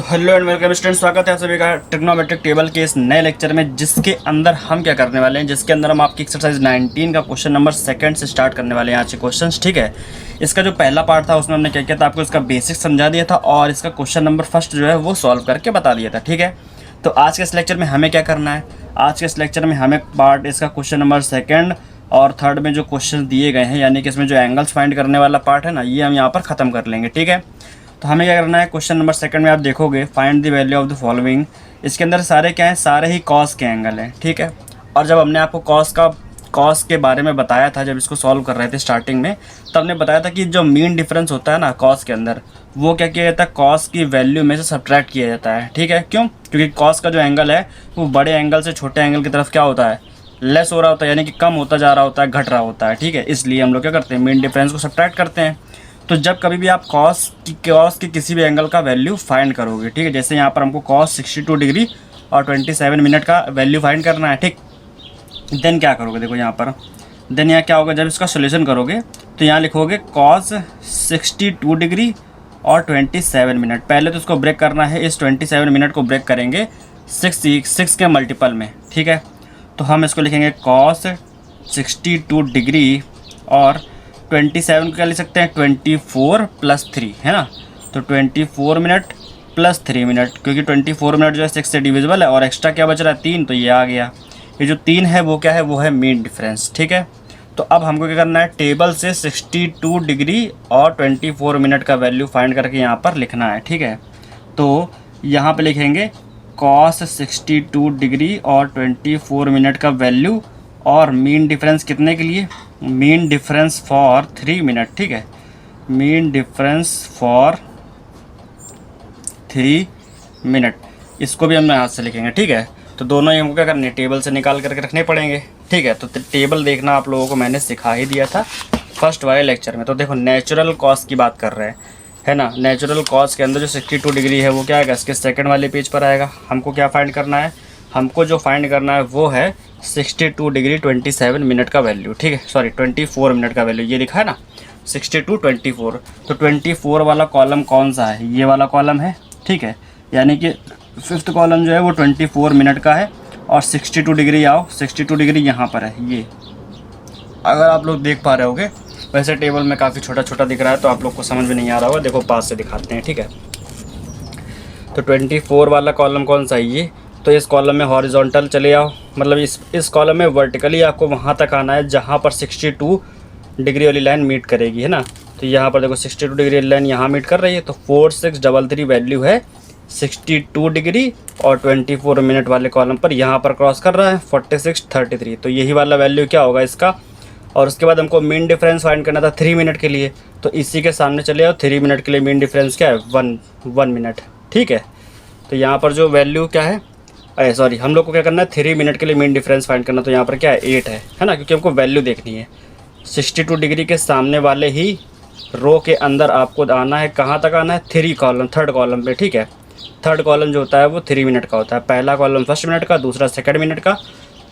Hello and welcome student, स्वागत है आप सभी का ट्रिग्नोमेट्रिक टेबल के इस नए लेक्चर में, जिसके अंदर हम क्या करने वाले हैं, जिसके अंदर हम आपकी एक्सरसाइज 19 का क्वेश्चन नंबर सेकंड से स्टार्ट करने वाले हैं आज के क्वेश्चंस। ठीक है, इसका जो पहला पार्ट था उसमें हमने क्या किया था, आपको इसका बेसिक समझा दिया था और इसका क्वेश्चन नंबर फर्स्ट जो है वो सॉल्व करके बता दिया था। ठीक है, तो आज के इस लेक्चर में हमें क्या करना है, आज के इस लेक्चर में हमें पार्ट इसका क्वेश्चन नंबर सेकेंड और थर्ड में जो क्वेश्चन दिए गए हैं, यानी कि इसमें जो एंगल्स फाइंड करने वाला पार्ट है ना, ये हम यहाँ पर ख़त्म कर लेंगे। ठीक है, तो हमें क्या करना है, क्वेश्चन नंबर सेकंड में आप देखोगे find the value of the following. इसके अंदर सारे क्या हैं, सारे ही कॉस के एंगल हैं। ठीक है, और जब हमने आपको कॉस के बारे में बताया था, जब इसको सॉल्व कर रहे थे स्टार्टिंग में, तब हमने बताया था कि जो मीन डिफरेंस होता है ना कॉस के अंदर, वो क्या किया जाता है, कॉस की वैल्यू में से सब्ट्रैक्ट किया जाता है। ठीक है, क्यों? क्योंकि कॉस का जो एंगल है वो बड़े एंगल से छोटे एंगल की तरफ क्या होता है, लेस हो रहा होता है, यानी कि कम होता जा रहा होता है, घट रहा होता है। ठीक है, इसलिए हम लोग क्या करते हैं, मीन डिफरेंस को सब्ट्रैक्ट करते हैं। तो जब कभी भी आप कॉस के किसी भी एंगल का वैल्यू फाइंड करोगे, ठीक है, जैसे यहाँ पर हमको कॉस 62 डिग्री और 27 मिनट का वैल्यू फाइंड करना है। ठीक, देन क्या करोगे, देखो यहाँ पर देन यहाँ क्या होगा, जब इसका सोल्यूशन करोगे तो यहाँ लिखोगे कॉस 62 डिग्री और 27 मिनट। पहले तो इसको ब्रेक करना है, इस 27 मिनट को ब्रेक करेंगे 6 के मल्टीपल में। ठीक है, तो हम इसको लिखेंगे कॉस 62 डिग्री और 27 को क्या लिख सकते हैं, 24 + 3 है ना, तो 24 मिनट + 3 मिनट, क्योंकि 24 मिनट जो है 6 से डिविजिबल है और एक्स्ट्रा क्या बच रहा है, 3, तो ये आ गया। ये जो 3 है वो क्या है, वो है मीन डिफरेंस। ठीक है, तो अब हमको क्या करना है, टेबल से 62 डिग्री और 24 मिनट का वैल्यू फाइंड करके यहाँ पर लिखना है। ठीक है, तो यहाँ पे लिखेंगे कॉस 62 डिग्री और 24 मिनट का वैल्यू और मीन डिफरेंस कितने के लिए, मीन डिफरेंस फॉर 3 मिनट। ठीक है, मीन डिफरेंस फॉर 3 मिनट, इसको भी हम हाथ से लिखेंगे। ठीक है, तो दोनों ही हमको क्या करने, टेबल से निकाल करके रखने पड़ेंगे। ठीक है, तो टेबल देखना आप लोगों को मैंने सिखा ही दिया था फर्स्ट वाले लेक्चर में। तो देखो नेचुरल कॉस की बात कर रहे हैं, है ना, नेचुरल कॉस के अंदर जो 62 डिग्री है वो क्या आएगा, इसके सेकंड वाले पेज पर आएगा। हमको क्या फाइंड करना है, हमको जो फाइंड करना है वो है 62 डिग्री 27 मिनट का वैल्यू। ठीक है, सॉरी 24 मिनट का वैल्यू, ये लिखा है ना 62 24, तो 24 वाला कॉलम कौन सा है, ये वाला कॉलम है। ठीक है, यानी कि फिफ्थ कॉलम जो है वो 24 मिनट का है और 62 डिग्री आओ, 62 डिग्री यहाँ पर है। ये अगर आप लोग देख पा रहे होगे, वैसे टेबल में काफ़ी छोटा छोटा दिख रहा है तो आप लोग को समझ में नहीं आ रहा होगा, देखो पास से दिखाते हैं। ठीक है, तो 24 वाला कॉलम कौन सा है, ये, तो इस कॉलम में हॉरिजॉन्टल चले आओ, मतलब इस कॉलम में वर्टिकली आपको वहाँ तक आना है जहाँ पर 62 डिग्री वाली लाइन मीट करेगी, है ना। तो यहाँ पर देखो 62 डिग्री वाली लाइन यहाँ मीट कर रही है, तो 4633 वैल्यू है 62 डिग्री और 24 मिनट वाले कॉलम पर यहाँ पर क्रॉस कर रहा है 4633, तो यही वाला वैल्यू क्या होगा इसका। और उसके बाद हमको मीन डिफरेंस फाइंड करना था 3 मिनट के लिए, तो इसी के सामने चले आओ, 3 मिनट के लिए मीन डिफरेंस क्या है, 1 मिनट। ठीक है, तो यहाँ पर जो वैल्यू क्या है, सॉरी हम लोग को क्या करना है, 3 मिनट के लिए मीन डिफरेंस फाइंड करना, तो यहाँ पर क्या है 8 है ना, क्योंकि हमको वैल्यू देखनी है। 62 डिग्री के सामने वाले ही रो के अंदर आपको आना है, कहाँ तक आना है, थर्ड कॉलम पे। ठीक है, थर्ड कॉलम जो होता है वो 3 मिनट का होता है, पहला कॉलम 1 मिनट का, दूसरा 2 मिनट का,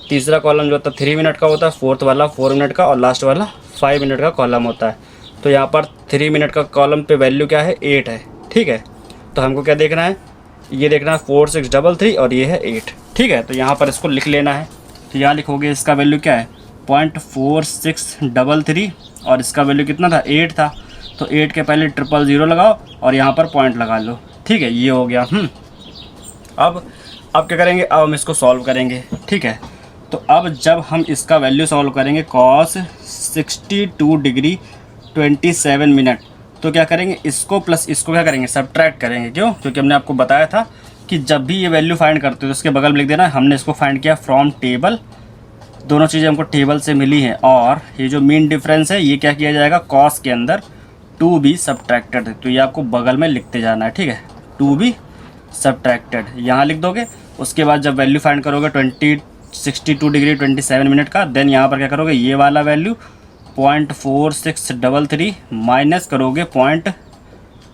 तीसरा कॉलम जो होता है 3 मिनट का होता है, फोर्थ वाला 4 मिनट का और लास्ट वाला 5 मिनट का कॉलम होता है। तो यहाँ पर 3 मिनट का कॉलम पे वैल्यू क्या है, 8 है। ठीक है, तो हमको क्या देखना है, ये देखना है 4633 और ये है 8। ठीक है, तो यहाँ पर इसको लिख लेना है, तो यहाँ लिखोगे इसका वैल्यू क्या है 0.4633 और इसका वैल्यू कितना था, 8 था, तो 8 के पहले 000 लगाओ और यहाँ पर पॉइंट लगा लो। ठीक है, ये हो गया। अब क्या करेंगे, अब हम इसको सॉल्व करेंगे। ठीक है, तो अब जब हम इसका वैल्यू सॉल्व करेंगे कॉस 62 डिग्री 27 मिनट, तो क्या करेंगे, इसको प्लस इसको क्या करेंगे, सब्ट्रैक्ट करेंगे। क्यों? क्योंकि हमने आपको बताया था कि जब भी ये वैल्यू फाइंड करते हो तो उसके बगल में लिख देना हमने इसको फाइंड किया फ्रॉम टेबल, दोनों चीज़ें हमको टेबल से मिली हैं। और ये जो मीन डिफरेंस है ये क्या किया जाएगा, कॉस के अंदर टू बी सब्ट्रैक्टेड, तो ये आपको बगल में लिखते जाना है। ठीक है, टू बी सब्ट्रैक्टेड यहाँ लिख दोगे। उसके बाद जब वैल्यू फाइंड करोगे 62 डिग्री 27 मिनट का, देन यहाँ पर क्या करोगे, ये वाला वैल्यू 0.4633 माइनस करोगे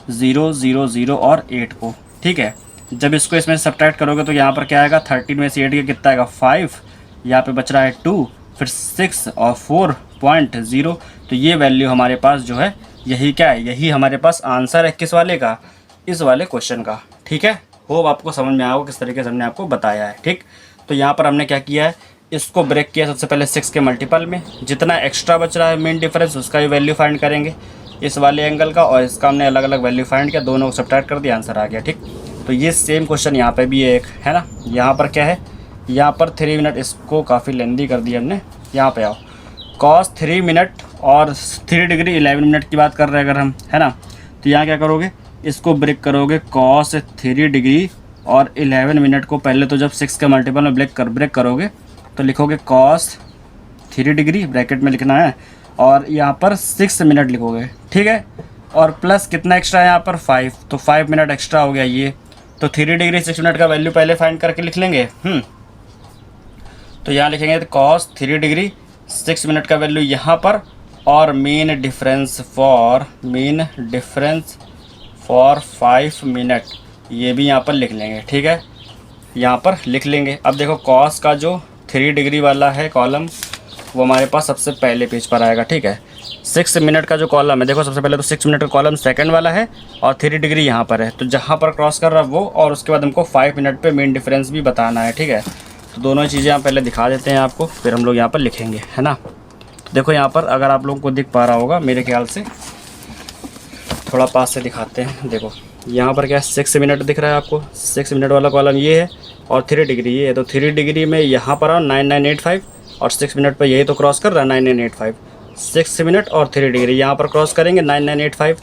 0.000 और 8 को। ठीक है, जब इसको इसमें सब्ट्रैक्ट करोगे तो यहाँ पर क्या आएगा, 13 में से 8 का कितना आएगा, 5, यहाँ पे बच रहा है 2, फिर 6 और 4.0, तो ये वैल्यू हमारे पास जो है यही क्या है, यही हमारे पास आंसर है किस वाले का, इस वाले क्वेश्चन का। ठीक है, होप आपको समझ में आया होगा किस तरीके से हमने आपको बताया है, ठीक। तो यहाँ पर हमने क्या किया है, इसको ब्रेक किया सबसे पहले 6 के मल्टीपल में, जितना एक्स्ट्रा बच रहा है मीन डिफरेंस उसका भी वैल्यू फाइंड करेंगे इस वाले एंगल का, और इसका हमने अलग अलग वैल्यू फाइंड किया, दोनों को सब्ट्रैक्ट कर दिया, आंसर आ गया, ठीक। तो ये सेम क्वेश्चन यहाँ पे भी एक है ना, यहाँ पर क्या है, यहाँ पर 3 मिनट, इसको काफ़ी लेंदी कर दिया हमने। यहाँ पे आओ, कॉस 3 मिनट और 3 डिग्री 11 मिनट की बात कर रहे हैं अगर हम, है ना, तो यहाँ क्या करोगे, इसको ब्रेक करोगे, कॉस 3 डिग्री और 11 मिनट को पहले तो जब 6 के मल्टीपल में ब्रेक करोगे तो लिखोगे कॉस 3 डिग्री, ब्रैकेट में लिखना है, और यहाँ पर 6 मिनट लिखोगे, ठीक है, और प्लस कितना एक्स्ट्रा है यहाँ पर 5, तो 5 मिनट एक्स्ट्रा हो गया ये, तो 3 डिग्री 6 मिनट का वैल्यू पहले फाइंड करके लिख लेंगे। तो यहाँ लिखेंगे तो कॉस 3 डिग्री 6 मिनट का वैल्यू यहाँ पर, और मीन डिफरेंस फॉर 5 मिनट ये भी यहाँ पर लिख लेंगे, ठीक है, यहाँ पर लिख लेंगे। अब देखो कॉस का जो 3 डिग्री वाला है कॉलम वो हमारे पास सबसे पहले पेज पर आएगा, ठीक है। 6 मिनट का जो कॉलम है, देखो सबसे पहले तो 6 मिनट का कॉलम सेकंड वाला है और 3 डिग्री यहाँ पर है, तो जहाँ पर क्रॉस कर रहा है वो, और उसके बाद हमको 5 मिनट पे मीन डिफरेंस भी बताना है, ठीक है। तो दोनों चीज़ें हम पहले दिखा देते हैं आपको, फिर हम लोग यहाँ पर लिखेंगे, है ना। तो देखो यहाँ पर अगर आप लोगों को दिख पा रहा होगा, मेरे ख्याल से थोड़ा पास से दिखाते हैं। देखो यहाँ पर क्या 6 मिनट दिख रहा है आपको, 6 मिनट वाला कॉलम ये है और 3 डिग्री ये है, तो 3 डिग्री में यहाँ पर आओ 9985, और 6 मिनट पर यही तो क्रॉस कर रहा है 9985, 6 मिनट और 3 डिग्री यहाँ पर क्रॉस करेंगे 9985,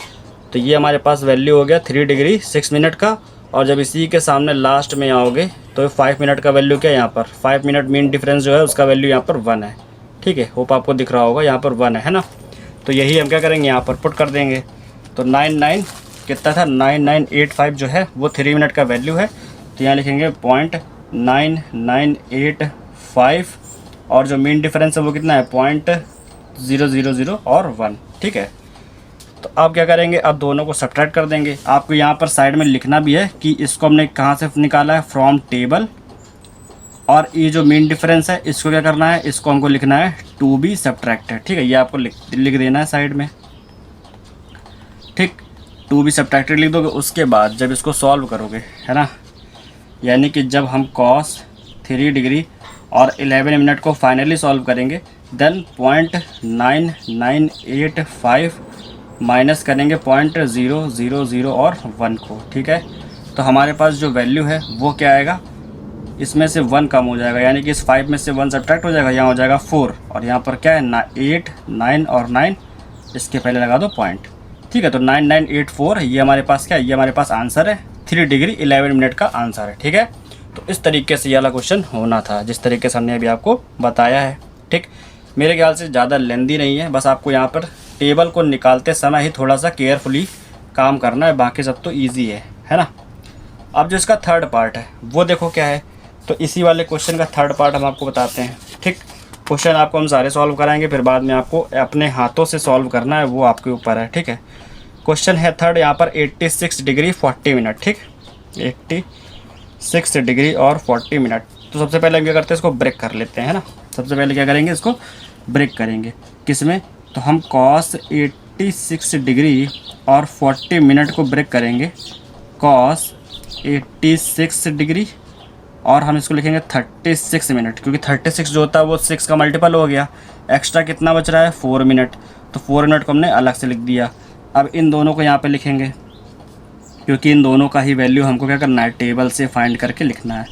तो ये हमारे पास वैल्यू हो गया 3 डिग्री 6 मिनट का। और जब इसी के सामने लास्ट में आओगे तो 5 मिनट का वैल्यू क्या है, यहाँ पर 5 मिनट मीन डिफरेंस जो है उसका वैल्यू यहाँ पर 1 है, ठीक है, होप आपको दिख रहा होगा, यहाँ पर 1 है ना। तो यही हम क्या करेंगे, यहाँ पर पुट कर देंगे, तो कितना था 9985 जो है वो 3 मिनट का वैल्यू है, तो यहाँ लिखेंगे 0.9985, और जो मीन डिफरेंस है वो कितना है 0.000 और 1, ठीक है। तो अब क्या करेंगे, अब दोनों को सब्ट्रैक्ट कर देंगे। आपको यहाँ पर साइड में लिखना भी है कि इसको हमने कहाँ से निकाला है, फ्रॉम टेबल, और ये जो मीन डिफरेंस है इसको क्या करना है, इसको हमको लिखना है टू बी सब्ट्रैक्टेड, ठीक है, ये आपको लिख देना है साइड में, ठीक, टू बी सब्ट्रैक्टेड लिख दोगे। उसके बाद जब इसको सॉल्व करोगे, है ना, यानी कि जब हम कॉस 3 डिग्री और 11 मिनट को फाइनली सॉल्व करेंगे, देन 0.9985 माइनस करेंगे 0.000 और 1 को, ठीक है। तो हमारे पास जो वैल्यू है वो क्या आएगा, इसमें से 1 कम हो जाएगा, यानी कि इस 5 में से 1 सब्ट्रैक्ट हो जाएगा, यहाँ हो जाएगा 4, और यहाँ पर क्या है 8, 9 और 9, इसके पहले लगा दो पॉइंट, ठीक है। तो 9984 ये हमारे पास क्या है, ये हमारे पास आंसर है, 3 डिग्री 11 मिनट का आंसर है, ठीक है। तो इस तरीके से ये वाला क्वेश्चन होना था, जिस तरीके से हमने अभी आपको बताया है, ठीक। मेरे ख्याल से ज़्यादा लेंदी नहीं है, बस आपको यहाँ पर टेबल को निकालते समय ही थोड़ा सा केयरफुली काम करना है, बाकी सब तो ईजी है ना। अब जो इसका थर्ड पार्ट है वो देखो क्या है, तो इसी वाले क्वेश्चन का थर्ड पार्ट हम आपको बताते हैं, ठीक। क्वेश्चन आपको हम सारे सॉल्व कराएंगे, फिर बाद में आपको अपने हाथों से सॉल्व करना है, वो आपके ऊपर है, ठीक है। क्वेश्चन है थर्ड, यहाँ पर 86 डिग्री 40 मिनट, ठीक, 86 डिग्री और 40 मिनट। तो सबसे पहले हम क्या करते हैं, इसको ब्रेक कर लेते हैं, है ना। सबसे पहले क्या करेंगे, इसको ब्रेक करेंगे, किस में, तो हम कॉस 86 डिग्री और 40 मिनट को ब्रेक करेंगे, कॉस 86 डिग्री और हम इसको लिखेंगे 36 मिनट, क्योंकि 36 जो होता है वो 6 का मल्टीपल हो गया, एक्स्ट्रा कितना बच रहा है 4 मिनट, तो 4 मिनट को हमने अलग से लिख दिया। अब इन दोनों को यहाँ पे लिखेंगे, क्योंकि इन दोनों का ही वैल्यू हमको क्या करना है, टेबल से फाइंड करके लिखना है।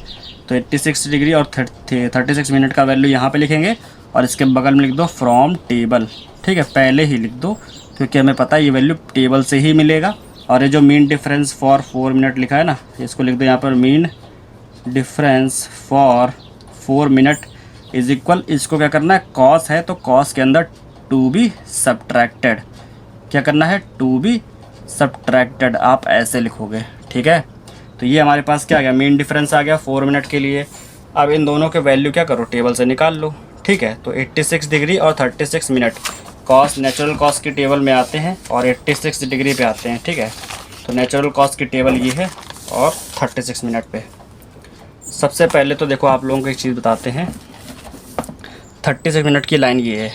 तो 86 डिग्री और 36 मिनट का वैल्यू यहाँ पे लिखेंगे, और इसके बगल में लिख दो फ्रॉम टेबल, ठीक है, पहले ही लिख दो, क्योंकि हमें पता है ये वैल्यू टेबल से ही मिलेगा। और ये जो मीन डिफरेंस फॉर 4 मिनट लिखा है ना, इसको लिख दो यहाँ पर mean difference for 4 minute is equal, इसको क्या करना है, कॉस है तो कॉस के अंदर टू बी सब्ट्रैक्टेड, क्या करना है, टू बी सब्ट्रैक्टेड, आप ऐसे लिखोगे, ठीक है। तो ये हमारे पास क्या आ गया, मीन डिफरेंस आ गया 4 मिनट के लिए। अब इन दोनों के वैल्यू क्या करो, टेबल से निकाल लो, ठीक है। तो 86 डिग्री और 36 मिनट कॉस नेचुरल कॉस की टेबल में आते हैं और 86 डिग्री पे आते हैं, ठीक है। तो नेचुरल कॉस की टेबल ये है और 36 मिनट पे। सबसे पहले तो देखो आप लोगों को एक चीज़ बताते हैं, 36 मिनट की लाइन ये है,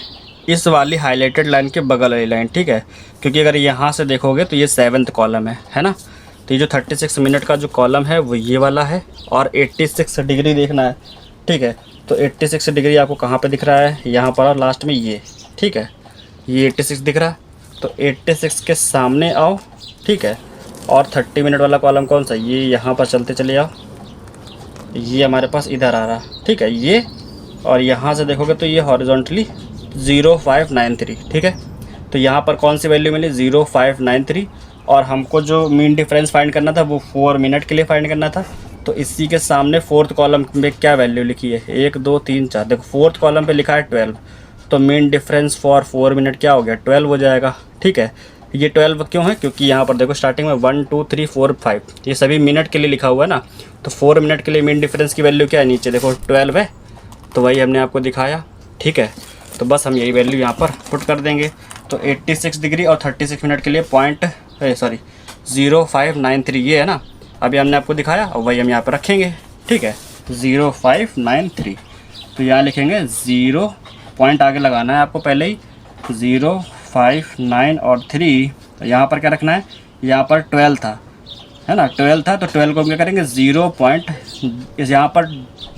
इस वाली हाईलाइटेड लाइन के बगल वाली लाइन, ठीक है, क्योंकि अगर यहाँ से देखोगे तो ये 7th कॉलम है ना। तो ये जो 36 मिनट का जो कॉलम है वो ये वाला है, और 86 डिग्री देखना है, ठीक है। तो 86 डिग्री आपको कहाँ पे दिख रहा है, यहाँ पर और लास्ट में ये, ठीक है, ये 86 दिख रहा है। तो 86 के सामने आओ, ठीक है, और 30 मिनट वाला कॉलम कौन सा, ये यहाँ पर चलते चले आओ, ये हमारे पास इधर आ रहा, ठीक है, ये, और यहाँ से देखोगे तो ये हॉरिजॉन्टली 0593, ठीक है। तो यहाँ पर कौन सी वैल्यू मिली, 0593, और हमको जो मीन डिफरेंस फाइंड करना था वो 4 मिनट के लिए फाइंड करना था। तो इसी के सामने फोर्थ कॉलम में क्या वैल्यू लिखी है, 1 2 3 4, देखो फोर्थ कॉलम पे लिखा है 12, तो मीन डिफरेंस फॉर 4 मिनट क्या हो गया, 12 हो जाएगा, ठीक है। ये 12 क्यों है, क्योंकि यहाँ पर देखो स्टार्टिंग में 1 2 3 4 5 ये सभी मिनट के लिए लिखा हुआ है ना, तो 4 मिनट के लिए मीन डिफरेंस की वैल्यू क्या है, नीचे देखो 12 है, तो वही हमने आपको दिखाया, ठीक है। तो बस हम यही वैल्यू यहाँ पर पुट कर देंगे। तो 86 डिग्री और 36 मिनट के लिए 0593 ये है ना, अभी हमने आपको दिखाया, और वही हम यहाँ पर रखेंगे, ठीक है, 0593। तो यहाँ लिखेंगे 0 पॉइंट आगे लगाना है आपको पहले ही, 0 5 9 और 3, तो यहाँ पर क्या रखना है, यहाँ पर 12 था, है ना, 12 था, तो 12 को हम क्या करेंगे 0 पॉइंट, यहाँ पर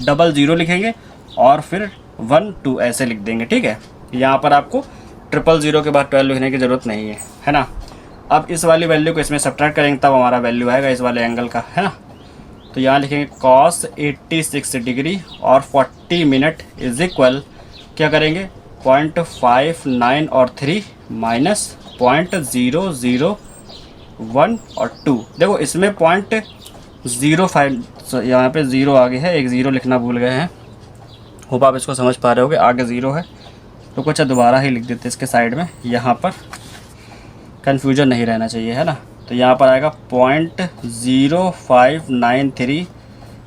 00 लिखेंगे और फिर 1 2 ऐसे लिख देंगे, ठीक है। यहाँ पर आपको 000 के बाद 12 लिखने की ज़रूरत नहीं है ना। अब इस वाली वैल्यू को इसमें सब्ट्रैक्ट करेंगे तब हमारा वैल्यू आएगा इस वाले एंगल का, है ना। तो यहाँ लिखेंगे cos 86 डिग्री और 40 मिनट इज इक्वल, क्या करेंगे 0.59 और 3 माइनस 0.001 और 2। देखो इसमें 0.05, यहाँ पे 0 आगे है, एक 0 लिखना भूल गए हैं, होप आप इसको समझ पा रहे होगे, आगे 0 है तो कुछ दोबारा ही लिख देते इसके साइड में, यहाँ पर कन्फ्यूजन नहीं रहना चाहिए, है ना। तो यहाँ पर आएगा 0.0593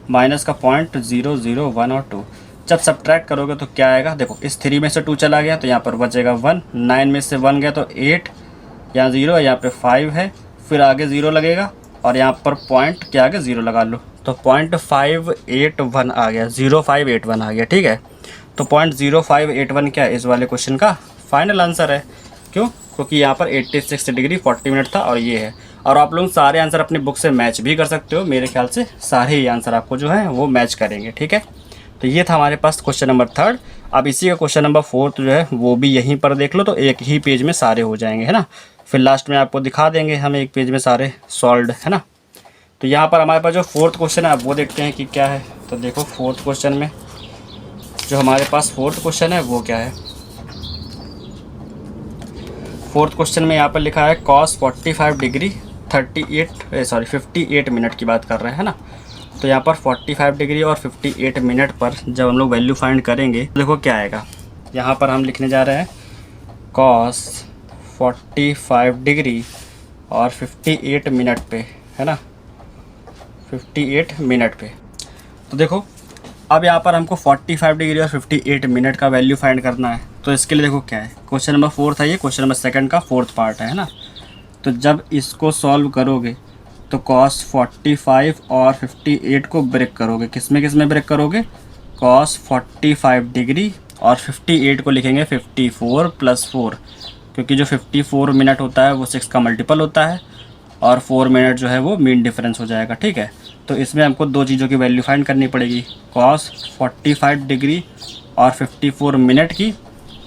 माइनस का 0.001 और 2। जब सब्ट्रैक्ट करोगे तो क्या आएगा, देखो इस 3 में से 2 चला गया तो यहाँ पर बचेगा 1, 9 में से 1 गया तो 8, यहाँ 0 है, यहाँ पे 5 है, फिर आगे 0 लगेगा और यहाँ पर पॉइंट के आगे 0 लगा लो, तो 0.581 आ गया, 0581 आ गया, ठीक है। तो 0.0581 क्या है, इस वाले क्वेश्चन का फाइनल आंसर है। क्यों, क्योंकि यहाँ पर 86 डिग्री 40 मिनट था और ये है। और आप लोग सारे आंसर अपनी बुक से मैच भी कर सकते हो, मेरे ख्याल से सारे ही आंसर आपको जो है वो मैच करेंगे, ठीक है। तो ये था हमारे पास क्वेश्चन नंबर 3। अब इसी का क्वेश्चन नंबर 4 जो है वो भी यहीं पर देख लो, तो एक ही पेज में सारे हो जाएंगे, है ना। फिर लास्ट में आपको दिखा देंगे हम एक पेज में सारे सॉल्व, है ना। तो यहाँ पर हमारे पास जो 4th क्वेश्चन है, आप वो देखते हैं कि क्या है। तो देखो 4th क्वेश्चन में जो हमारे पास 4th क्वेश्चन है वो क्या है। 4th क्वेश्चन में यहाँ पर लिखा है cos 45 डिग्री 58 मिनट की बात कर रहे हैं ना। तो यहाँ पर 45 डिग्री और 58 मिनट पर जब हम लोग वैल्यू फाइंड करेंगे देखो क्या आएगा। यहाँ पर हम लिखने जा रहे हैं cos 45 डिग्री और 58 मिनट पे, है ना, 58 मिनट पे। तो देखो अब यहाँ पर हमको 45 डिग्री और 58 मिनट का वैल्यू फाइंड करना है। तो इसके लिए देखो क्या है, क्वेश्चन नंबर 4 था ये, क्वेश्चन नंबर 2 का 4th पार्ट है ना। तो जब इसको सॉल्व करोगे तो cos 45 और 58 को ब्रेक करोगे, किस में ब्रेक करोगे, cos 45 डिग्री और 58 को लिखेंगे 54 + 4, क्योंकि जो 54 मिनट होता है वो 6 का मल्टीपल होता है और 4 मिनट जो है वो मीन डिफरेंस हो जाएगा, ठीक है। तो इसमें हमको 2 चीज़ों की वैल्यू फाइंड करनी पड़ेगी, cos 45 डिग्री और 54 मिनट की,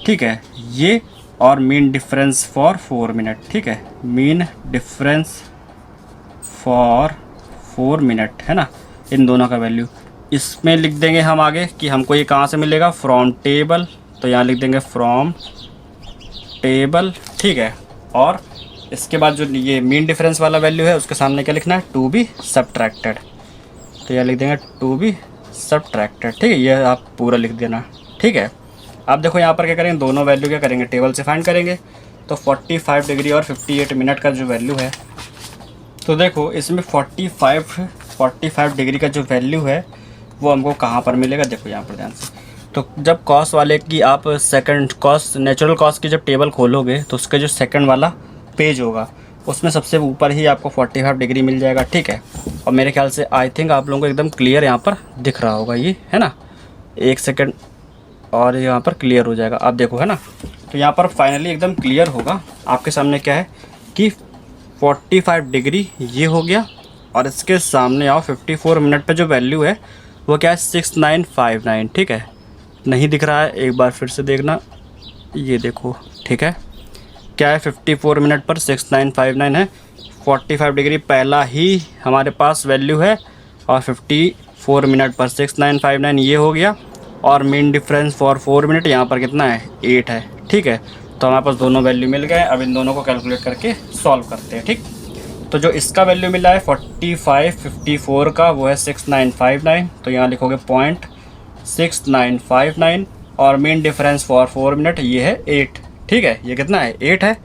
ठीक है, ये, और मीन डिफरेंस फॉर 4 मिनट, ठीक है, मीन डिफरेंस फॉर 4 मिनट, है ना, इन दोनों का वैल्यू इसमें लिख देंगे हम आगे कि हमको ये कहाँ से मिलेगा, फ्रॉम टेबल। तो यहाँ लिख देंगे फ्रॉम टेबल, ठीक है। और इसके बाद जो ये मीन डिफरेंस वाला वैल्यू है उसके सामने क्या लिखना है, टू बी सब्ट्रैक्टेड। तो यहाँ लिख देंगे टू बी सब्ट्रैक्टेड, ठीक है, ये आप पूरा लिख देना, ठीक है। अब देखो यहाँ पर क्या करेंगे, दोनों वैल्यू क्या करेंगे, टेबल से फाइंड करेंगे। तो 45 डिग्री और 58 मिनट का जो वैल्यू है, तो देखो इसमें 45 डिग्री का जो वैल्यू है वो हमको कहाँ पर मिलेगा, देखो यहाँ पर ध्यान से। तो जब कॉस वाले की आप सेकंड कॉस, नेचुरल कॉस की जब टेबल खोलोगे तो उसका जो सेकंड वाला पेज होगा उसमें सबसे ऊपर ही आपको 45 डिग्री मिल जाएगा, ठीक है। और मेरे ख्याल से आई थिंक आप लोगों को एकदम क्लियर यहाँ पर दिख रहा होगा ये, है ना, 1 सेकंड और यहाँ पर क्लियर हो जाएगा, आप देखो, है ना। तो यहाँ पर फाइनली एकदम क्लियर होगा आपके सामने क्या है कि 45 डिग्री ये हो गया और इसके सामने आओ 54 मिनट पे जो वैल्यू है वो क्या है 6959, ठीक है। नहीं दिख रहा है, एक बार फिर से देखना, ये देखो, ठीक है। क्या है 54 मिनट पर 6959 है, 45 डिग्री पहला ही हमारे पास वैल्यू है, और 54 मिनट पर 6959 ये हो गया, और मीन डिफरेंस फॉर 4 मिनट यहाँ पर कितना है 8 है, ठीक है। तो हमारे पास दोनों वैल्यू मिल गए। अब इन दोनों को कैलकुलेट करके सॉल्व करते हैं, ठीक। तो जो इसका वैल्यू मिला है 4554 का वो है 6959, तो यहाँ लिखोगे 0.6959, और मीन डिफरेंस फॉर 4 मिनट ये है 8, ठीक है। ये कितना है 8 है,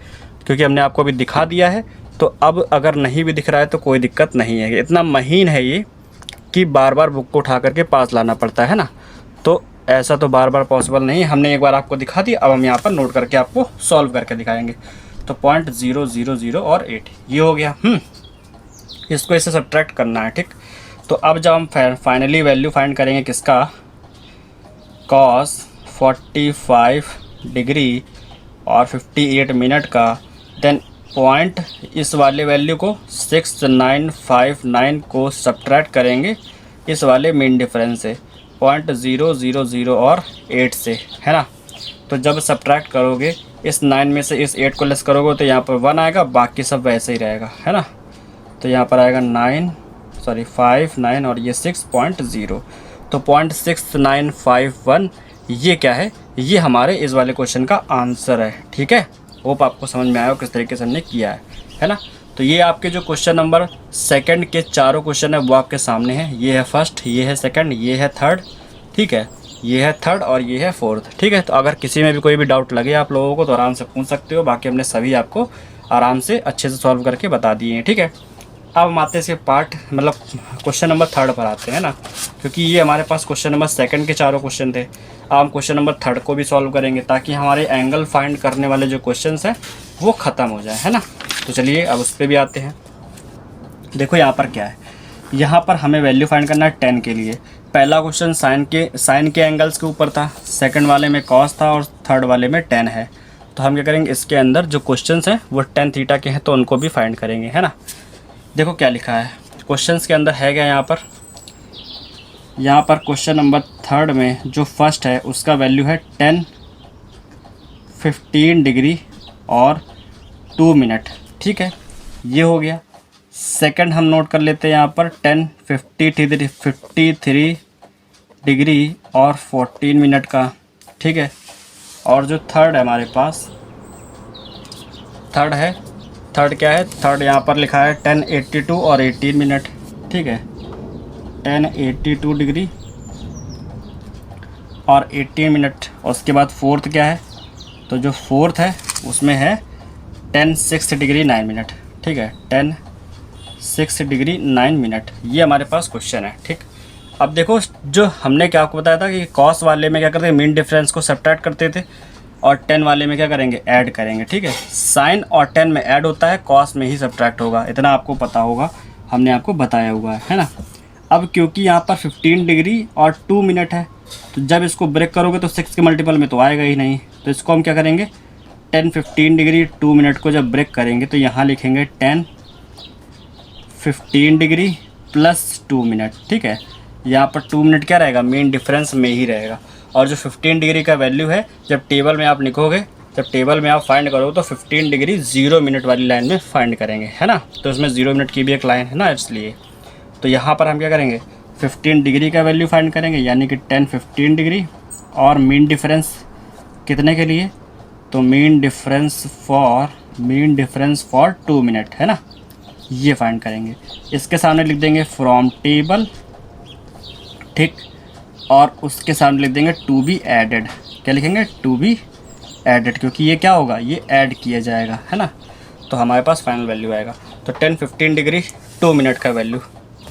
क्योंकि हमने आपको अभी दिखा दिया है। तो अब अगर नहीं भी दिख रहा है तो कोई दिक्कत नहीं है, इतना महीन है ये कि बार बार बुक को उठा करके पास लाना पड़ता है ना, तो ऐसा तो बार बार पॉसिबल नहीं है। हमने एक बार आपको दिखा दिया, अब हम यहाँ पर नोट करके आपको सॉल्व करके दिखाएंगे। तो 0.000 और 8 ये हो गया। इसको इससे सब्ट्रैक्ट करना है, ठीक। तो अब जब हम फाइनली वैल्यू फाइंड करेंगे किसका, cos 45 डिग्री और 58 मिनट का, देन पॉइंट इस वाले वैल्यू को 6959 को सब्ट्रैक्ट करेंगे इस वाले मीन डिफरेंस से 0.000 और 8 से, है ना। तो जब सब्ट्रैक्ट करोगे इस 9 में से इस 8 को लेस करोगे तो यहाँ पर 1 आएगा, बाकी सब वैसे ही रहेगा, है ना। तो यहाँ पर आएगा 5 9 और ये 6.0, तो 0.6951 ये क्या है, ये हमारे इस वाले क्वेश्चन का आंसर है, ठीक है। होप आपको समझ में आया हो किस तरीके से हमने किया है ना। तो ये आपके जो क्वेश्चन नंबर सेकंड के चारों क्वेश्चन है वो आपके सामने हैं। ये है फर्स्ट, ये है सेकंड, ये है थर्ड, ठीक है, ये है थर्ड और ये है फोर्थ, ठीक है। तो अगर किसी में भी कोई भी डाउट लगे आप लोगों को तो आराम से पूछ सकते हो, बाकी हमने सभी आपको आराम से अच्छे से सॉल्व करके बता दिए हैं, ठीक है। अब हम आते हैं इसके पार्ट मतलब क्वेश्चन नंबर थर्ड पर आते हैं ना, क्योंकि ये हमारे पास क्वेश्चन नंबर सेकंड के चारों क्वेश्चन थे। अब हम क्वेश्चन नंबर थर्ड को भी सॉल्व करेंगे ताकि हमारे एंगल फाइंड करने वाले जो क्वेश्चंस हैं वो ख़त्म हो जाए, है ना। तो चलिए अब उस पर भी आते हैं। देखो यहाँ पर क्या है, यहाँ पर हमें वैल्यू फाइंड करना है 10 के लिए। पहला क्वेश्चन साइन के एंगल्स के ऊपर था, सेकंड वाले में कॉस था और थर्ड वाले में 10 है। तो हम क्या करेंगे, इसके अंदर जो क्वेश्चंस हैं वो 10 थीटा के हैं तो उनको भी फाइंड करेंगे, है ना। देखो क्या लिखा है क्वेश्चंस के अंदर है क्या, यहाँ पर क्वेश्चन नंबर थर्ड में जो फर्स्ट है उसका वैल्यू है 10 15 डिग्री और 2 मिनट, ठीक है, ये हो गया। सेकंड हम नोट कर लेते हैं यहाँ पर 10 53 डिग्री और 14 मिनट का, ठीक है। और जो थर्ड है हमारे पास, थर्ड क्या है, थर्ड यहाँ पर लिखा है 1082 और 18 मिनट, ठीक है, 1082 डिग्री और 18 मिनट। और उसके बाद फोर्थ क्या है, तो जो फोर्थ है उसमें है 10 डिग्री 9 मिनट, ठीक है, 10 डिग्री 9 मिनट। ये हमारे पास क्वेश्चन है, ठीक। अब देखो जो हमने क्या आपको बताया था कि कॉस वाले में क्या करते हैं, मीन डिफरेंस को सब्ट्रैक्ट करते थे, और 10 वाले में क्या करेंगे, ऐड करेंगे, ठीक है। साइन और 10 में ऐड होता है, कॉस में ही सब्ट्रैक्ट होगा, इतना आपको पता होगा, हमने आपको बताया हुआ है ना। अब क्योंकि यहाँ पर 15 डिग्री और 2 मिनट है, तो जब इसको ब्रेक करोगे तो 6 के मल्टीपल में तो आएगा ही नहीं, तो इसको हम क्या करेंगे 10 15 डिग्री 2 मिनट को जब ब्रेक करेंगे तो यहाँ लिखेंगे 10 15 डिग्री प्लस 2 मिनट, ठीक है। यहाँ पर 2 मिनट क्या रहेगा, मेन डिफरेंस में ही रहेगा। और जो 15 डिग्री का वैल्यू है जब टेबल में आप लिखोगे, जब टेबल में आप फाइंड करोगे तो 15 डिग्री 0 मिनट वाली लाइन में फाइंड करेंगे, है ना। तो इसमें 0 मिनट की भी एक लाइन है ना, इसलिए तो यहाँ पर हम क्या करेंगे 15 डिग्री का वैल्यू फाइंड करेंगे, यानी कि 10 15 डिग्री, और मीन डिफरेंस कितने के लिए, तो मीन डिफरेंस फॉर 2 मिनट, है ना, ये फाइंड करेंगे। इसके सामने लिख देंगे फ्रॉम टेबल, ठीक, और उसके सामने लिख देंगे टू बी एडेड। क्या लिखेंगे, टू बी एडेड, क्योंकि ये क्या होगा, ये ऐड किया जाएगा, है ना। तो हमारे पास फाइनल वैल्यू आएगा। तो 10 15 डिग्री 2 मिनट का वैल्यू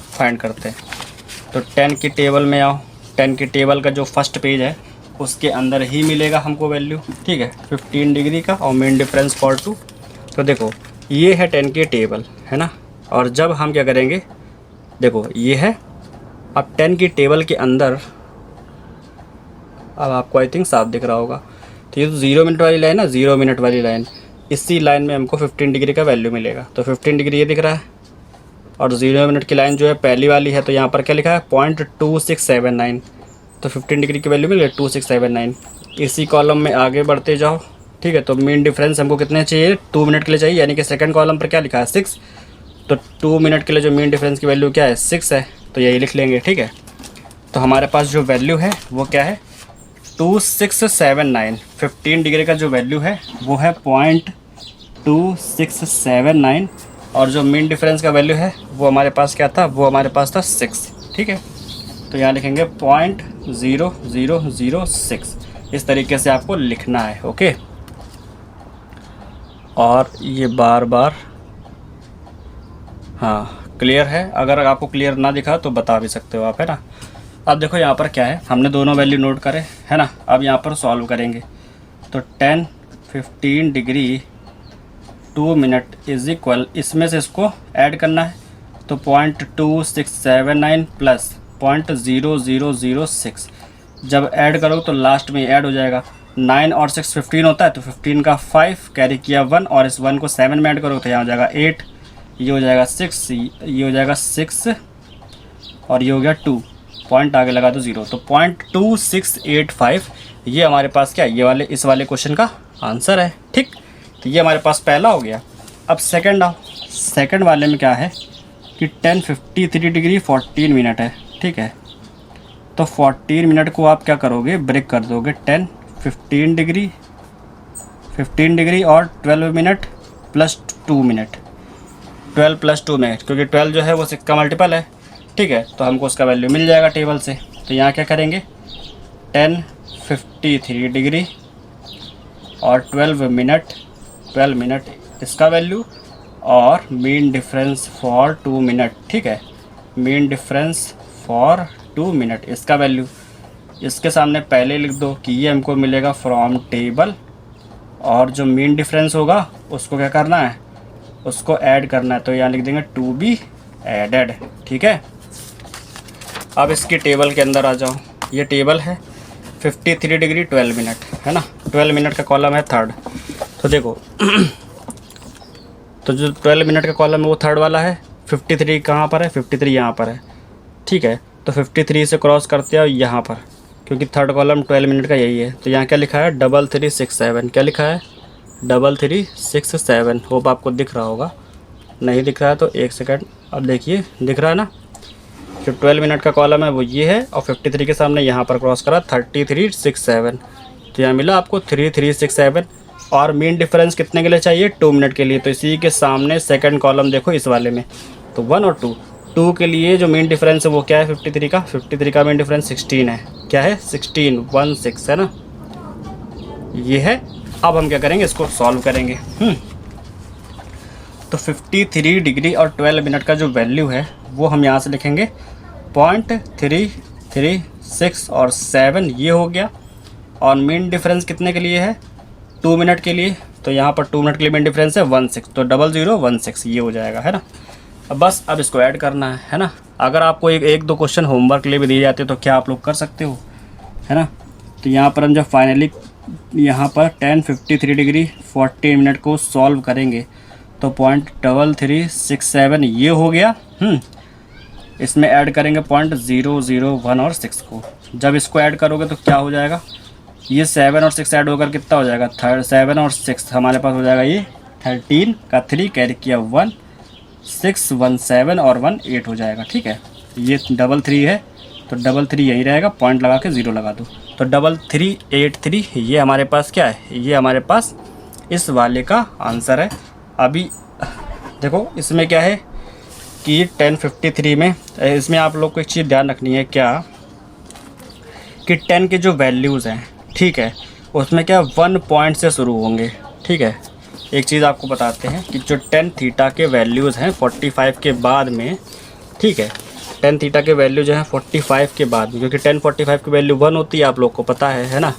फाइंड करते हैं। तो 10 की टेबल में आओ, 10 की टेबल का जो फर्स्ट पेज है उसके अंदर ही मिलेगा हमको वैल्यू, ठीक है, 15 डिग्री का और मीन डिफरेंस फॉर 2। तो देखो ये है 10 की टेबल, है ना। और जब हम क्या करेंगे, देखो ये है, अब 10 की टेबल के अंदर, अब आपको आई थिंक साफ दिख रहा होगा, तो ये तो 0 मिनट वाली लाइन है, 0 मिनट वाली लाइन, इसी लाइन में हमको 15 डिग्री का वैल्यू मिलेगा। तो 15 डिग्री ये दिख रहा है, और 0 मिनट की लाइन जो है पहली वाली है, तो यहाँ पर क्या लिखा है 0.2679, तो 15 डिग्री की वैल्यू मिल गई 2679। इसी कॉलम में आगे बढ़ते जाओ, ठीक है। तो मीन डिफरेंस हमको कितने चाहिए, 2 मिनट के लिए चाहिए, यानी कि सेकंड कॉलम पर क्या लिखा है 6, तो 2 मिनट के लिए जो मीन डिफरेंस की वैल्यू क्या है 6 है, तो यही लिख लेंगे, ठीक है। तो हमारे पास जो वैल्यू है वो क्या है 2679। 15 डिग्री का जो वैल्यू है वो है 0.2679, और जो मीन डिफरेंस का वैल्यू है वो हमारे पास क्या था, वो हमारे पास था 6, ठीक है। तो यहाँ लिखेंगे 0.0006, इस तरीके से आपको लिखना है, ओके। और ये बार बार, हाँ क्लियर है। अगर आपको क्लियर ना दिखा तो बता भी सकते हो आप, है ना। अब देखो यहाँ पर क्या है, हमने दोनों वैल्यू नोट करे, है ना। अब यहाँ पर सॉल्व करेंगे, तो 10 15 डिग्री 2 मिनट इज इक्वल, इसमें से इसको ऐड करना है, तो 0.2679 प्लस 0.0006, जब ऐड करो तो लास्ट में ऐड हो जाएगा। 9 और 6 15 होता है, तो 15 का 5 कैरी किया 1, और इस 1 को 7 में ऐड करो तो यहाँ हो जाएगा 8, ये हो जाएगा 6, ये हो जाएगा 6, और ये हो गया 2, पॉइंट आगे लगा दो 0, तो 0.2685 ये हमारे पास क्या है, ये वाले इस वाले क्वेश्चन का आंसर है, ठीक। तो ये हमारे पास पहला हो गया। अब सेकंड आओ, सेकंड वाले में क्या है कि 10:53 डिग्री 14 मिनट है, ठीक है। तो 14 मिनट को आप क्या करोगे, ब्रेक कर दोगे, 10 15 डिग्री 15 डिग्री और 12 minute plus 2 minute, 12 plus 2 minute, क्योंकि 12 जो है वो 6 का मल्टीपल है, ठीक है। तो हमको उसका वैल्यू मिल जाएगा टेबल से। तो यहाँ क्या करेंगे 10:53 डिग्री और 12 मिनट इसका वैल्यू, और मीन डिफरेंस फॉर 2 मिनट, ठीक है। मीन डिफरेंस फॉर 2 मिनट इसका वैल्यू, इसके सामने पहले लिख दो कि ये हमको मिलेगा फ्रॉम टेबल, और जो मीन डिफरेंस होगा उसको क्या करना है, उसको ऐड करना है, तो यहाँ लिख देंगे टू बी एडेड, ठीक है। अब इसकी टेबल के अंदर आ जाओ, ये टेबल है 53 डिग्री 12 मिनट, है ना। 12 मिनट का कॉलम है थर्ड, तो देखो तो जो 12 मिनट का कॉलम है वो थर्ड वाला है। 53 कहाँ पर है, 53 यहाँ पर है, ठीक है। तो 53 से क्रॉस करते हो यहाँ पर, क्योंकि थर्ड कॉलम 12 मिनट का यही है। तो यहाँ क्या लिखा है 3367, क्या लिखा है 3367, होप आपको दिख रहा होगा, नहीं दिख रहा है तो एक सेकंड, अब देखिए दिख रहा है ना। जो 12 मिनट का कॉलम है वो ये है, और 53 के सामने यहाँ पर क्रॉस करा 3367, तो यहाँ मिला आपको 3367। और मीन डिफरेंस कितने के लिए चाहिए, 2 मिनट के लिए, तो इसी के सामने सेकंड कॉलम देखो इस वाले में, तो 1 और 2 के लिए जो मीन डिफरेंस है वो क्या है 53 का मीन डिफरेंस 16 है, क्या है 16 है ना, ये है। अब हम क्या करेंगे, इसको सॉल्व करेंगे। तो 53 डिग्री और 12 मिनट का जो वैल्यू है वो हम यहाँ से लिखेंगे 0.336 और 7, ये हो गया। और मीन डिफरेंस कितने के लिए है, 2 मिनट के लिए, तो यहाँ पर 2 मिनट के लिए मीन डिफरेंस है 16, तो 0016 ये हो जाएगा, है ना। अब बस अब इसको ऐड करना है ना। अगर आपको एक दो क्वेश्चन होमवर्क के लिए भी दिए जाते हैं तो क्या आप लोग कर सकते हो, है ना। तो यहाँ पर हम जब फाइनली यहाँ पर 10:53 डिग्री 14 मिनट को सॉल्व करेंगे तो 0.3367 ये हो गया। इसमें ऐड करेंगे 0.001 और 6 को, जब इसको ऐड करोगे तो क्या हो जाएगा, ये 7 और 6 ऐड होकर कितना हो जाएगा 7 और 6 हमारे पास हो जाएगा ये 13 का 3 कैरी किया 1, 6 1 7 और 1 8 हो जाएगा, ठीक है। ये 33 है तो 33 यही रहेगा, पॉइंट लगा के 0 लगा दो, तो 3383 ये हमारे पास क्या है, ये हमारे पास इस वाले का आंसर है। अभी देखो इसमें क्या है कि 10:53 में, इसमें आप लोग को एक चीज़ ध्यान रखनी है क्या, कि 10 के जो वैल्यूज़ हैं, ठीक है, उसमें क्या 1 पॉइंट से शुरू होंगे, ठीक है। एक चीज़ आपको बताते हैं कि जो 10 थीटा के वैल्यूज़ हैं 45 के बाद में, ठीक है, 10 थीटा के वैल्यू जो है 45 के बाद में, क्योंकि 10:45 की वैल्यू 1 होती है, आप लोग को पता है ना।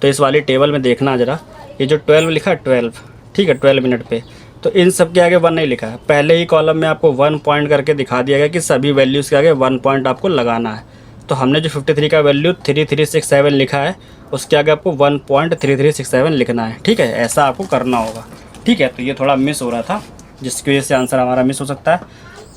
तो इस वाली टेबल में देखना ज़रा, ये जो 12 लिखा है 12, ठीक है, 12 मिनट पे, तो इन सब के आगे 1 नहीं लिखा है, पहले ही कॉलम में आपको 1 पॉइंट करके दिखा दिया गया कि सभी वैल्यूज़ के आगे 1 पॉइंट आपको लगाना है। तो हमने जो 53 का वैल्यू 3367 लिखा है उसके आगे आपको 1.3367 लिखना है, ठीक है, ऐसा आपको करना होगा, ठीक है। तो ये थोड़ा मिस हो रहा था जिसकी वजह से आंसर हमारा मिस हो सकता है।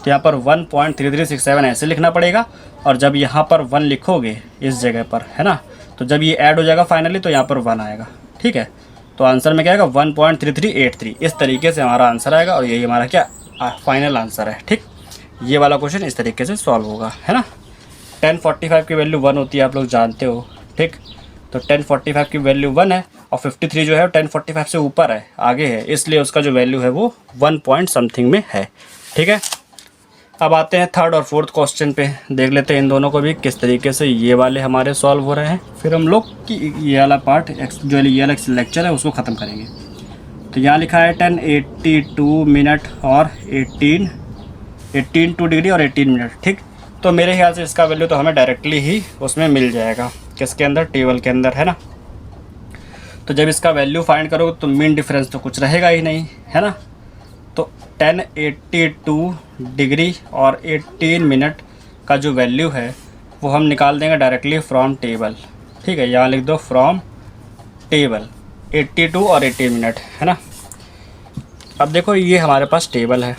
तो यहाँ पर 1.3367 ऐसे लिखना पड़ेगा, और जब यहाँ पर 1 लिखोगे इस जगह पर, है ना, तो जब ये ऐड हो जाएगा फाइनली तो यहाँ पर 1 आएगा, ठीक है। तो आंसर में क्या आएगा 1.3383, इस तरीके से हमारा आंसर आएगा, और यही हमारा क्या फाइनल आंसर है, ठीक। ये वाला क्वेश्चन इस तरीके से सॉल्व होगा, है ना। 1045 की वैल्यू 1 होती है, आप लोग जानते हो, ठीक। तो 1045 की वैल्यू 1 है, और 53 जो है 1045 से ऊपर है, आगे है, इसलिए उसका जो वैल्यू है वो 1 पॉइंट समथिंग में है, ठीक है। अब आते हैं थर्ड और फोर्थ क्वेश्चन पे, देख लेते हैं इन दोनों को भी किस तरीके से ये वाले हमारे सॉल्व हो रहे हैं, फिर हम लोग की ये वाला पार्ट जो ये वाला लेक्चर है उसको ख़त्म करेंगे। तो यहाँ लिखा है 1082 मिनट और 18 डिग्री और 18 मिनट, ठीक। तो मेरे ख्याल से इसका वैल्यू तो हमें डायरेक्टली ही उसमें मिल जाएगा, किसके अंदर, टेबल के अंदर, है ना। तो जब इसका वैल्यू फाइंड करोगे तो मीन डिफरेंस तो कुछ रहेगा ही नहीं, है ना। तो 1082 डिग्री और 18 मिनट का जो वैल्यू है वो हम निकाल देंगे डायरेक्टली फ्रॉम टेबल, ठीक है। यहाँ लिख दो फ्रॉम टेबल 82 और 18 मिनट, है ना। अब देखो ये हमारे पास टेबल है,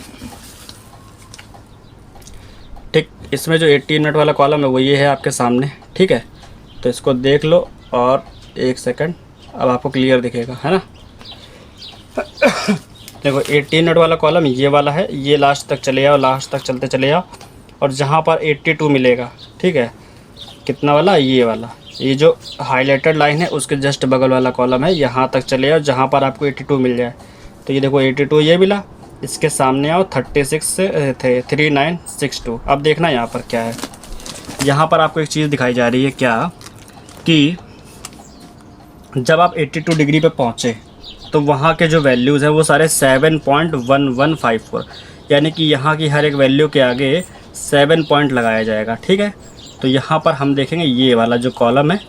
ठीक। इसमें जो 18 मिनट वाला कॉलम है वो ये है आपके सामने, ठीक है। तो इसको देख लो, और एक सेकंड, अब आपको क्लियर दिखेगा, है ना। देखो 18 मिनट वाला कॉलम ये वाला है, ये लास्ट तक चले जाओ, लास्ट तक चलते चले जाओ, और जहाँ पर 82 मिलेगा, ठीक है, कितना वाला, ये वाला, ये जो हाईलाइटेड लाइन है उसके जस्ट बगल वाला कॉलम है, यहाँ तक चले जाओ जहाँ पर आपको 82 मिल जाए। तो ये देखो 82 ये मिला, इसके सामने आओ 36 से थे 3962। अब देखना यहाँ पर क्या है, यहाँ पर आपको एक चीज़ दिखाई जा रही है, क्या कि जब आप 82 डिग्री पे पहुँचे तो वहाँ के जो वैल्यूज़ हैं वो सारे 7.1154, यानी कि यहाँ की हर एक वैल्यू के आगे 7 पॉइंट लगाया जाएगा, ठीक है। तो यहाँ पर हम देखेंगे ये वाला जो कॉलम है,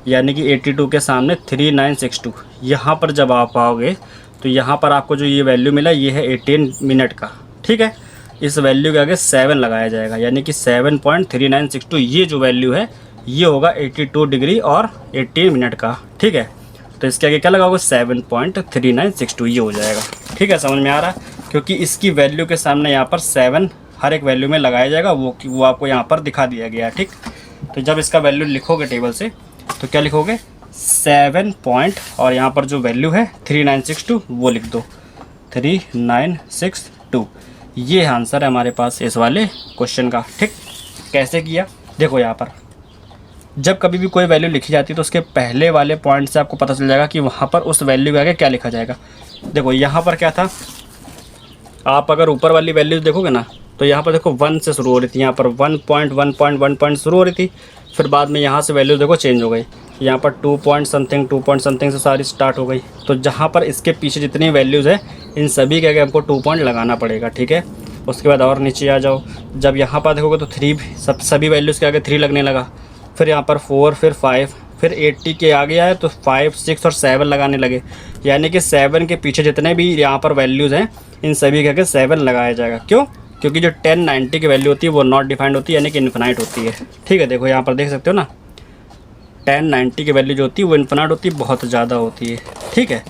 यानी कि 82 के सामने 3962, यहाँ पर जब आप आओगे तो यहाँ पर आपको जो ये वैल्यू मिला ये है 18 मिनट का, ठीक है। इस वैल्यू के आगे 7 लगाया जाएगा, यानी कि 7.3962 ये जो वैल्यू है ये होगा 82 डिग्री और 18 मिनट का, ठीक है। तो इसके आगे क्या लगाओगे 7.3962, ये हो जाएगा, ठीक है। समझ में आ रहा है, क्योंकि इसकी वैल्यू के सामने यहाँ पर 7 हर एक वैल्यू में लगाया जाएगा, वो आपको यहाँ पर दिखा दिया गया है, ठीक। तो जब इसका वैल्यू लिखोगे टेबल से तो क्या लिखोगे 7 पॉइंट, और यहाँ पर जो वैल्यू है 3962 वो लिख दो, 3962। ये आंसर है हमारे पास इस वाले क्वेश्चन का, ठीक। कैसे किया, देखो यहाँ पर जब कभी भी कोई वैल्यू लिखी जाती है तो उसके पहले वाले पॉइंट से आपको पता चल जाएगा कि वहाँ पर उस वैल्यू के आगे क्या लिखा जाएगा। देखो यहाँ पर क्या था, आप अगर ऊपर वाली वैल्यूज देखोगे ना तो यहाँ पर देखो 1 से शुरू हो रही थी, यहाँ पर 1.1.1 पॉइंट शुरू हो रही थी, फिर बाद में यहाँ से वैल्यू देखो चेंज हो गई, यहाँ पर 2 पॉइंट समथिंग से सारी स्टार्ट हो गई। तो जहाँ पर इसके पीछे जितनी वैल्यूज़ है इन सभी के आगे हमको 2 पॉइंट लगाना पड़ेगा, ठीक है। उसके बाद और नीचे आ जाओ, जब यहाँ पर देखोगे तो 3 सभी वैल्यूज़ के आगे 3 लगने लगा, फिर यहाँ पर 4, फिर 5, फिर 80 के आगे आए तो 5, 6 और 7 लगाने लगे, यानी कि 7 के पीछे जितने भी यहाँ पर वैल्यूज़ हैं इन सभी के आगे 7 लगाया जाएगा। क्यों? क्योंकि जो 1090 की वैल्यू होती है वो नॉट डिफाइंड होती है, यानी कि इन्फिनाइट होती है, ठीक है। देखो यहाँ पर देख सकते हो ना, 1090 की वैल्यू जो होती है वो इन्फिनाइट होती है, बहुत ज़्यादा होती है, ठीक है।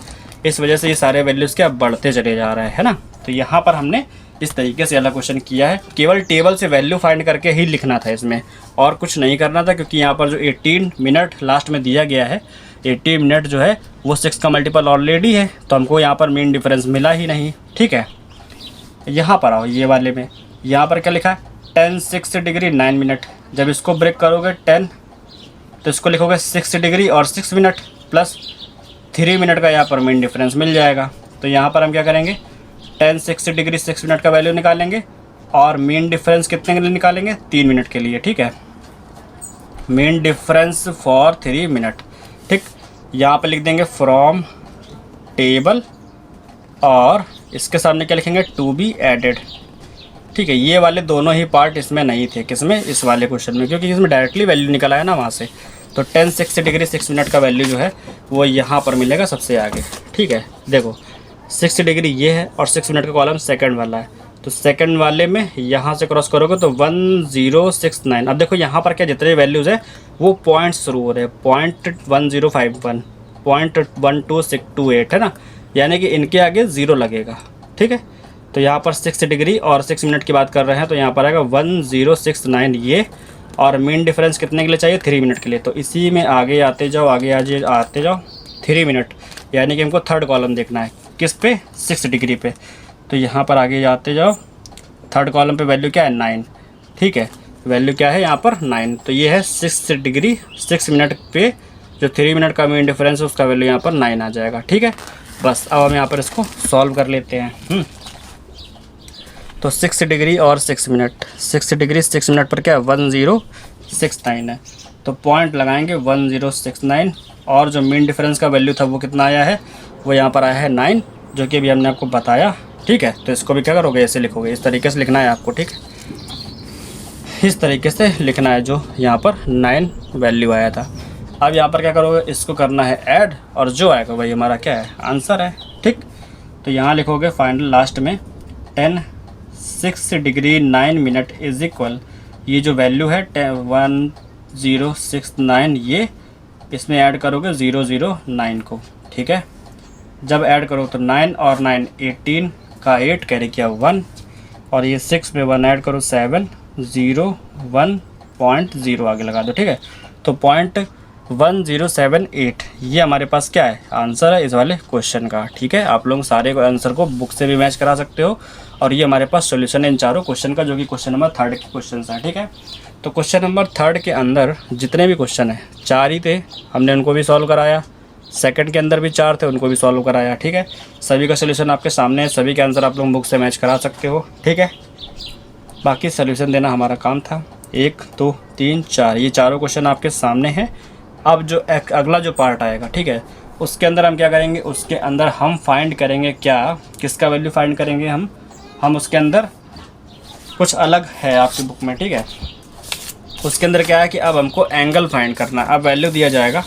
इस वजह से ये सारे वैल्यूज़ क्या बढ़ते चले जा रहे हैं, है ना। तो यहाँ पर हमने इस तरीके से वाला क्वेश्चन किया है, केवल टेबल से वैल्यू फाइंड करके ही लिखना था इसमें, और कुछ नहीं करना था, क्योंकि यहाँ पर जो 18 मिनट लास्ट में दिया गया है, 80 मिनट जो है वो 6 का मल्टीपल ऑलरेडी है, तो हमको यहाँ पर मीन डिफरेंस मिला ही नहीं, ठीक है। यहाँ पर आओ, ये वाले में यहाँ पर क्या लिखा है 10 डिग्री 9 मिनट, जब इसको ब्रेक करोगे 10 तो इसको लिखोगे 6 डिग्री और 6 मिनट प्लस 3 मिनट का यहाँ पर मीन डिफरेंस मिल जाएगा। तो यहाँ पर हम क्या करेंगे 6 डिग्री 6 मिनट का वैल्यू निकालेंगे, और मीन डिफरेंस कितने के लिए निकालेंगे 3 मिनट के लिए, ठीक है। मीन डिफरेंस फॉर 3 मिनट, ठीक। यहाँ पर लिख देंगे फ्रॉम टेबल, और इसके सामने क्या लिखेंगे टू बी एडेड, ठीक है। ये वाले दोनों ही पार्ट इसमें नहीं थे, किसमें, इस वाले क्वेश्चन में, क्योंकि इसमें डायरेक्टली वैल्यू निकल आया ना वहाँ से। तो 6 डिग्री 6 मिनट का वैल्यू जो है वो यहाँ पर मिलेगा सबसे आगे, ठीक है। देखो 6 डिग्री ये है और 6 मिनट का कॉलम सेकंड वाला है, तो सेकंड वाले में यहाँ से क्रॉस करोगे तो 1069। अब देखो यहाँ पर क्या जितने वैल्यूज़ है वो पॉइंट शुरू हो रहे हैं, 0.1051, 0.12628 है ना, यानी कि इनके आगे 0 लगेगा, ठीक है। तो यहाँ पर 6 डिग्री और 6 मिनट की बात कर रहे हैं तो यहाँ पर आएगा 1069 ये, और मीन डिफरेंस कितने के लिए चाहिए, 3 मिनट के लिए। तो इसी में आगे आते जाओ, आगे आते जाओ 3 मिनट, यानी कि हमको थर्ड कॉलम देखना है किस पे, 6 डिग्री पे। तो यहाँ पर आगे जाते जाओ, थर्ड कॉलम पे वैल्यू क्या है, 9, ठीक है, वैल्यू क्या है यहाँ पर 9। तो ये है 6 डिग्री 6 मिनट पे जो 3 मिनट का मीन डिफरेंस है उसका वैल्यू यहाँ पर 9 आ जाएगा, ठीक है। बस अब हम यहाँ पर इसको सॉल्व कर लेते हैं। तो 6 डिग्री और 6 मिनट, 6 डिग्री 6 मिनट पर क्या है, 1069 है। तो पॉइंट लगाएंगे 1069, और जो मीन डिफरेंस का वैल्यू था वो कितना आया है, वो यहाँ पर आया है 9, जो कि अभी हमने आपको बताया, ठीक है। तो इसको भी क्या करोगे, ऐसे लिखोगे, इस तरीके से लिखना है आपको, ठीक है, इस तरीके से लिखना है जो यहाँ पर 9 वैल्यू आया था। अब यहाँ पर क्या करोगे, इसको करना है ऐड, और जो आएगा वही हमारा क्या है, आंसर है, ठीक। तो यहाँ लिखोगे फाइनल लास्ट में 6 डिग्री 9 मिनट इज इक्वल, ये जो वैल्यू है 1069 ये, इसमें ऐड करोगे 009 को, ठीक है। जब ऐड करो तो 9 और 9 18 का 8 कैरी किया 1, और ये 6 में 1 ऐड करो 7 0 1.0 आगे लगा दो, ठीक है। तो 0.1078 ये हमारे पास क्या है, आंसर है इस वाले क्वेश्चन का, ठीक है। आप लोग सारे आंसर को बुक से भी मैच करा सकते हो, और ये हमारे पास सॉल्यूशन है इन चारों क्वेश्चन का, जो कि क्वेश्चन नंबर 3 के क्वेश्चन हैं, ठीक है। तो क्वेश्चन नंबर 3 के अंदर जितने भी क्वेश्चन हैं 4 ही थे, हमने उनको भी सॉल्व कराया। सेकंड के अंदर भी 4 थे, उनको भी सॉल्व कराया, ठीक है। सभी का सॉल्यूशन आपके सामने है, सभी के आंसर आप लोग बुक से मैच करा सकते हो, ठीक है। बाकी सॉल्यूशन देना हमारा काम था। 1 2 3 4 ये चारों क्वेश्चन आपके सामने हैं। अब जो अगला जो पार्ट आएगा, ठीक है, उसके अंदर हम क्या करेंगे, उसके अंदर हम फाइंड करेंगे क्या, किसका वैल्यू फाइंड करेंगे हम उसके अंदर कुछ अलग है आपकी बुक में, ठीक है। उसके अंदर क्या है कि अब हमको एंगल फाइंड करना है। अब वैल्यू दिया जाएगा,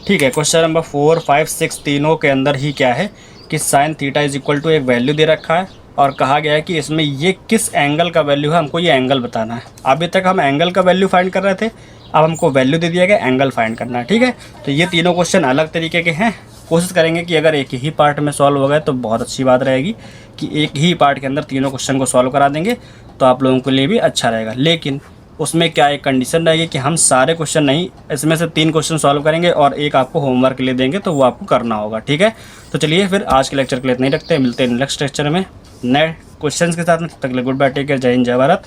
ठीक है। क्वेश्चन नंबर 4 5 6 तीनों के अंदर ही क्या है कि sine theta is equal to एक वैल्यू दे रखा है, और कहा गया है कि इसमें ये किस एंगल का वैल्यू है, हमको ये एंगल बताना है। अभी तक हम एंगल का वैल्यू फाइंड कर रहे थे, अब हमको वैल्यू दे दिया गया, एंगल फाइंड करना है, ठीक है। तो ये तीनों क्वेश्चन अलग तरीके के हैं। कोशिश करेंगे कि अगर एक ही पार्ट में सॉल्व हो गए तो बहुत अच्छी बात रहेगी कि एक ही पार्ट के अंदर तीनों क्वेश्चन को सॉल्व करा देंगे, तो आप लोगों के लिए भी अच्छा रहेगा। लेकिन उसमें क्या एक कंडीशन रहेगी कि हम सारे क्वेश्चन नहीं, इसमें से 3 क्वेश्चन सॉल्व करेंगे और एक आपको होमवर्क के लिए देंगे, तो वो आपको करना होगा, ठीक है। तो चलिए फिर आज के लेक्चर के लिए इतना ही रखते हैं, मिलते हैं नेक्स्ट लेक्चर में नए क्वेश्चंस के साथ में। तब तक के लिए गुड बाय, टेक केयर, जय हिंद जय भारत।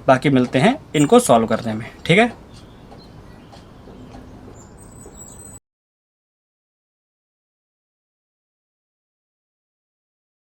बाकी मिलते हैं इनको सॉल्व करने में, ठीक है।